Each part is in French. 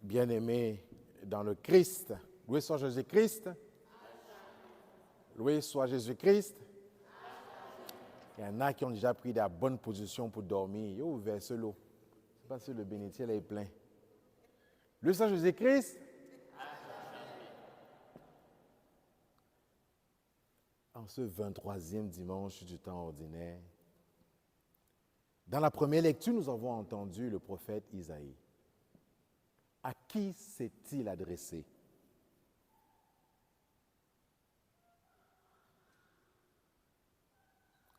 Bien-aimés dans le Christ, loué soit Jésus-Christ. Loué soit Jésus-Christ. Il y en a qui ont déjà pris la bonne position pour dormir. Ils ont ouvert ce lot. C'est parce que le bénitier là est plein. Loué soit Jésus-Christ. En ce 23e dimanche du temps ordinaire, dans la première lecture, nous avons entendu le prophète Isaïe. À qui s'est-il adressé?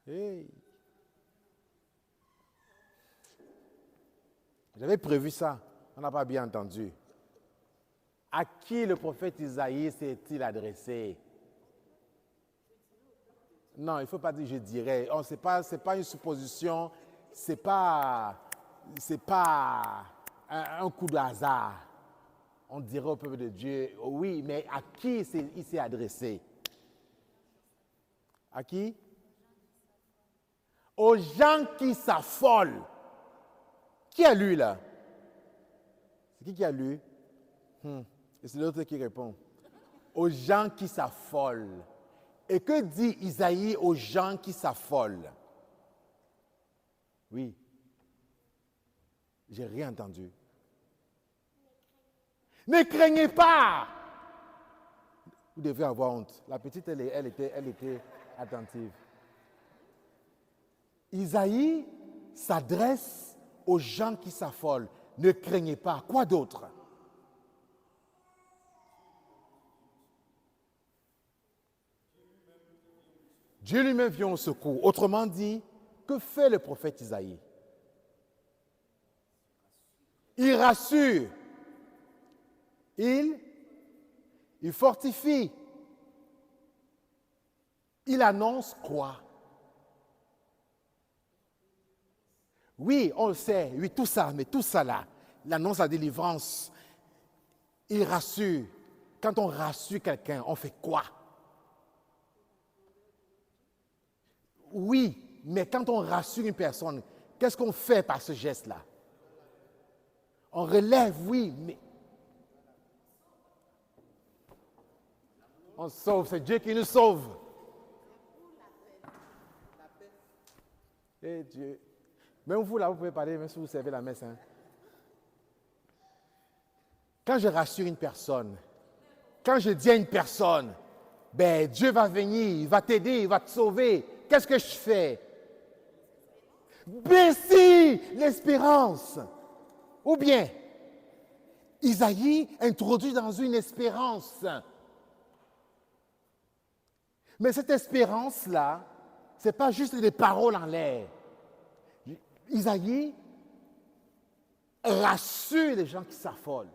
Hey. J'avais prévu ça, on n'a pas bien entendu. À qui le prophète Isaïe s'est-il adressé? Non, il ne faut pas dire je dirais. Oh, ce n'est pas une supposition, ce n'est pas un coup de hasard. On dirait au peuple de Dieu, oui, mais à qui il s'est adressé? À qui? Aux gens qui s'affolent. Qui a lu là? C'est qui a lu? Et c'est l'autre qui répond. Aux gens qui s'affolent. Et que dit Isaïe aux gens qui s'affolent? Oui. J'ai rien entendu. Ne craignez pas! Vous devez avoir honte. La petite, elle était attentive. Isaïe s'adresse aux gens qui s'affolent. Ne craignez pas. Quoi d'autre? Dieu lui-même vient au secours. Autrement dit, que fait le prophète Isaïe? Il rassure. Il fortifie. Il annonce quoi? Oui, on le sait, oui, tout ça, mais tout ça là, il annonce la délivrance. Il rassure. Quand on rassure quelqu'un, on fait quoi? Oui, mais quand on rassure une personne, qu'est-ce qu'on fait par ce geste-là? On relève, oui, mais on sauve, c'est Dieu qui nous sauve. Et Dieu. Même vous, là, vous pouvez parler, même si vous servez la messe. Hein. Quand je rassure une personne, quand je dis à une personne, ben Dieu va venir, il va t'aider, il va te sauver, qu'est-ce que je fais? Baisser l'espérance. Ou bien, Isaïe introduit dans une espérance. Mais cette espérance-là, ce n'est pas juste des paroles en l'air. Isaïe rassure les gens qui s'affolent.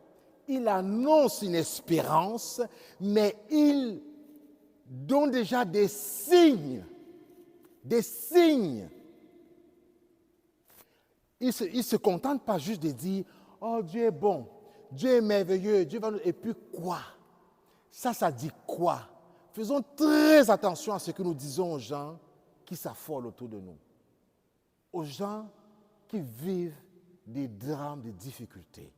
Il annonce une espérance, mais il donne déjà des signes. Des signes. Il ne se contente pas juste de dire « Oh, Dieu est bon, Dieu est merveilleux, Dieu va nous... » Et puis quoi? Ça dit quoi? Faisons très attention à ce que nous disons aux gens qui s'affolent autour de nous. Aux gens qui vivent des drames, des difficultés.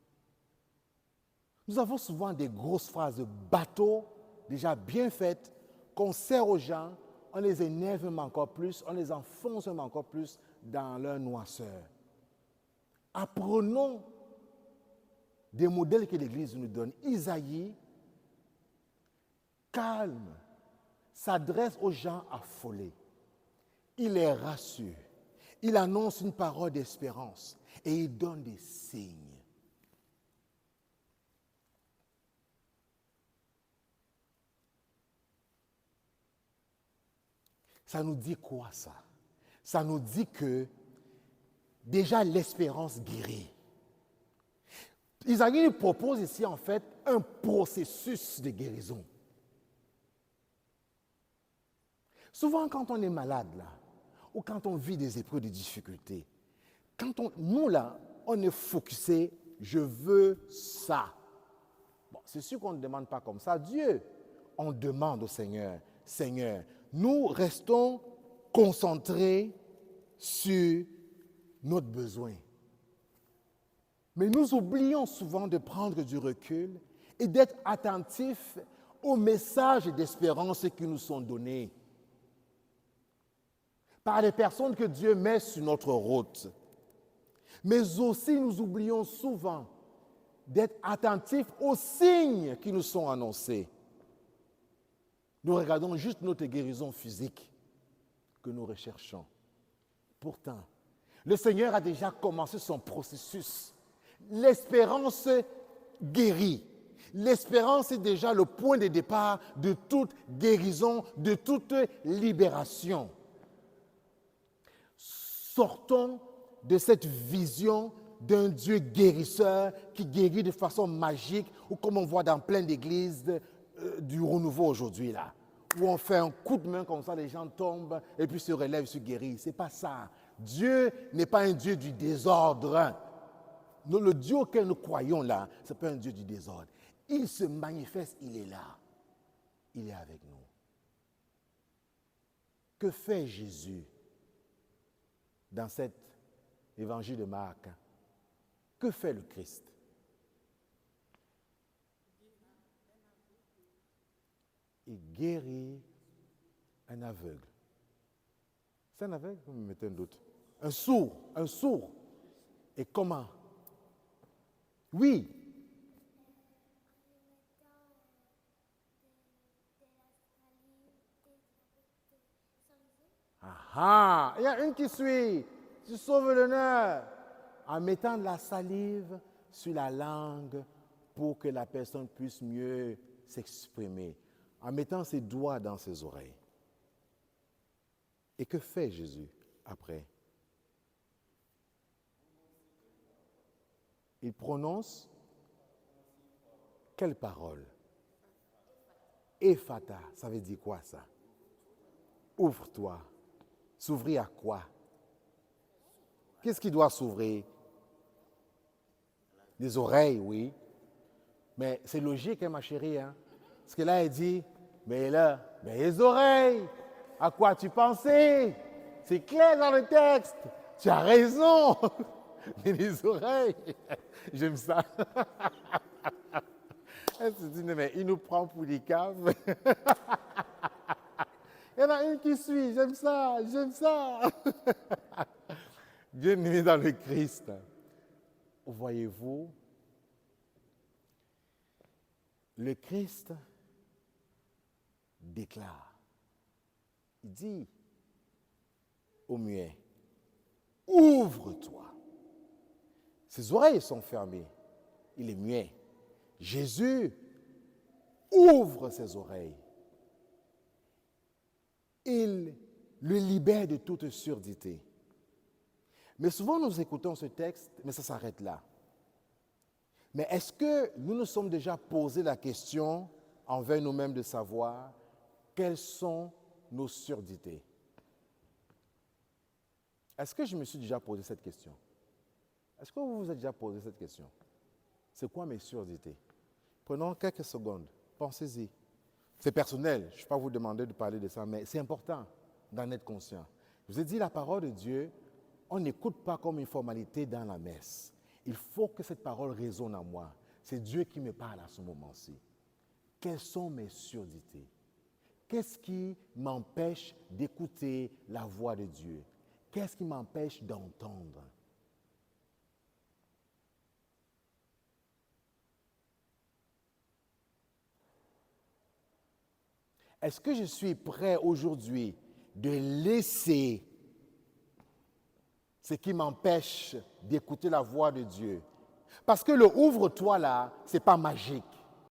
Nous avons souvent des grosses phrases de bateau, déjà bien faites, qu'on sert aux gens, on les énerve même encore plus, on les enfonce même encore plus dans leur noirceur. Apprenons des modèles que l'Église nous donne. Isaïe, calme, s'adresse aux gens affolés. Il les rassure. Il annonce une parole d'espérance et il donne des signes. Ça nous dit quoi ça? Ça nous dit que déjà l'espérance guérit. Isaïe nous propose ici en fait un processus de guérison. Souvent quand on est malade là, ou quand on vit des épreuves, des difficultés, nous là, on est focusé, je veux ça. Bon, c'est sûr qu'on ne demande pas comme ça à Dieu. On demande au Seigneur, Seigneur, nous restons concentrés sur notre besoin. Mais nous oublions souvent de prendre du recul et d'être attentifs aux messages d'espérance qui nous sont donnés par les personnes que Dieu met sur notre route. Mais aussi, nous oublions souvent d'être attentifs aux signes qui nous sont annoncés. Nous regardons juste notre guérison physique que nous recherchons. Pourtant, le Seigneur a déjà commencé son processus. L'espérance guérit. L'espérance est déjà le point de départ de toute guérison, de toute libération. Sortons de cette vision d'un Dieu guérisseur qui guérit de façon magique, ou comme on voit dans plein d'églises du renouveau aujourd'hui, là, où on fait un coup de main comme ça, les gens tombent et puis se relèvent, se guérissent. Ce n'est pas ça. Dieu n'est pas un Dieu du désordre. Nous, le Dieu auquel nous croyons là, ce n'est pas un Dieu du désordre. Il se manifeste, il est là. Il est avec nous. Que fait Jésus dans cet évangile de Marc? Que fait le Christ? Il guérit un aveugle. C'est un aveugle? Vous me mettez un doute. Un sourd. Et comment? Oui. Ah, il y a une qui suit. Tu sauves l'honneur. En mettant de la salive sur la langue pour que la personne puisse mieux s'exprimer. En mettant ses doigts dans ses oreilles. Et que fait Jésus après? Il prononce quelle parole? Ephata, ça veut dire quoi ça? Ouvre-toi. S'ouvrir à quoi? Qu'est-ce qui doit s'ouvrir? Les oreilles, oui. Mais c'est logique, hein, ma chérie. Hein? Parce que là, elle dit, mais les oreilles, à quoi tu pensais? C'est clair dans le texte. Tu as raison. Mais les oreilles, j'aime ça. Elle se dit, mais il nous prend pour des caves. Il y en a une qui suit, j'aime ça. Bienvenue dans le Christ. Voyez-vous, le Christ déclare, il dit au muet, ouvre-toi. Ses oreilles sont fermées, il est muet. Jésus ouvre ses oreilles. Il le libère de toute surdité. Mais souvent nous écoutons ce texte, mais ça s'arrête là. Mais est-ce que nous nous sommes déjà posé la question envers nous-mêmes de savoir quelles sont nos surdités? Est-ce que je me suis déjà posé cette question? Est-ce que vous vous êtes déjà posé cette question? C'est quoi mes surdités? Prenons quelques secondes, pensez-y. C'est personnel, je ne vais pas vous demander de parler de ça, mais c'est important d'en être conscient. Je vous ai dit, la parole de Dieu, on n'écoute pas comme une formalité dans la messe. Il faut que cette parole résonne en moi. C'est Dieu qui me parle à ce moment-ci. Quelles sont mes surdités? Qu'est-ce qui m'empêche d'écouter la voix de Dieu? Qu'est-ce qui m'empêche d'entendre? Est-ce que je suis prêt aujourd'hui de laisser ce qui m'empêche d'écouter la voix de Dieu? Parce que le ouvre-toi là, ce n'est pas magique.